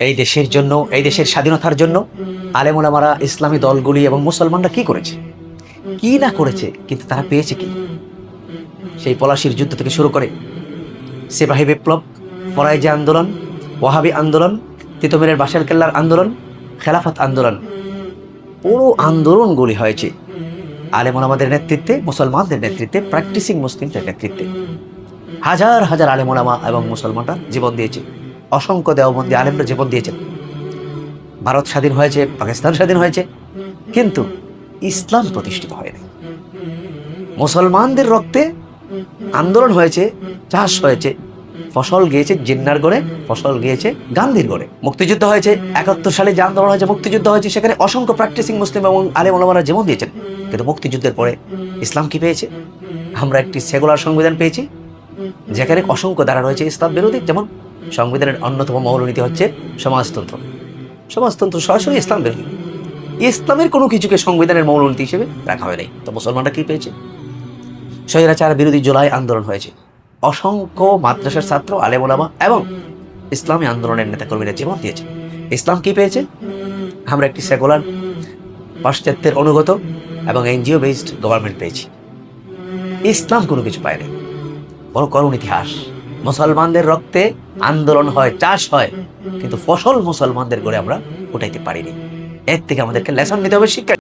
এই দেশের জন্য, এই দেশের স্বাধীনতার জন্য আলেম ওলামারা, ইসলামী দলগুলি এবং মুসলমানরা কি করেছে, কি না করেছে, কিন্তু তারা পেয়েছে কি? সেই পলাশির যুদ্ধ থেকে শুরু করে সিপাহী বিপ্লব, ফরাইজা আন্দোলন, ওয়াহাবি আন্দোলন, তিতুমিরের বাসেল কেল্লার আন্দোলন, খেলাফত আন্দোলন, পুরো আন্দোলনগুলি হয়েছে আলেম ওলামাদের নেতৃত্বে, মুসলমানদের নেতৃত্বে, প্র্যাকটিসিং মুসলিমদের নেতৃত্বে। হাজার হাজার আলেম ওলামা এবং মুসলমানরা জীবন দিয়েছে, অসংখ্য দেওবন্দি আলেমরা জীবন দিয়েছেন। ভারত স্বাধীন হয়েছে, পাকিস্তান স্বাধীন হয়েছে, কিন্তু ইসলাম প্রতিষ্ঠিত হয়নি। মুসলমানদের রক্তে আন্দোলন হয়েছে, চাষ হয়েছে, ফসল গিয়েছে জিন্নার গড়ে, ফসল গিয়েছে গান্ধীর গড়ে। মুক্তিযুদ্ধ হয়েছে 71 সালে, যে আন্দোলন হয়েছে, মুক্তিযুদ্ধ হয়েছে, সেখানে অসংখ্য প্র্যাকটিসিং মুসলিম এবং আলেম ওলামারা জীবন দিয়েছেন। কিন্তু মুক্তিযুদ্ধের পরে ইসলাম কি পেয়েছে? আমরা একটি সেকুলার সংবিধান পেয়েছি, যেখানে অসংখ্য ধারা রয়েছে ইসলাম বিরোধী। যেমন সংবিধানের অন্যতম মৌলনীতি হচ্ছে সমাজতন্ত্র। সমাজতন্ত্র সরাসরি ইসলাম বিরোধী। ইসলামের কোনো কিছুকে সংবিধানের মৌলনীতি হিসেবে রাখা হয় নাই। তো মুসলমানরা কি পেয়েছে? স্বৈরাচার বিরোধী জুলাই আন্দোলন হয়েছে, অসংখ্য মাদ্রাসার ছাত্র, আলেম ওলামা এবং ইসলামী আন্দোলনের নেতাকর্মীরা জীবন দিয়েছে। ইসলাম কি পেয়েছে? আমরা একটি সেকুলার, পাশ্চাত্যের অনুগত এবং এনজিও বেসড গভর্নমেন্ট পেয়েছি। ইসলাম কোনো কিছু পায়নি। বড় করুণ ইতিহাস। মুসলমানদের রক্তে আন্দোলন হয়, চাষ হয়, কিন্তু ফসল মুসলমানদের গড়ে আমরা উঠাইতে পারিনি। এর থেকে আমাদেরকে লেসন নিতে হবে, শিক্ষা।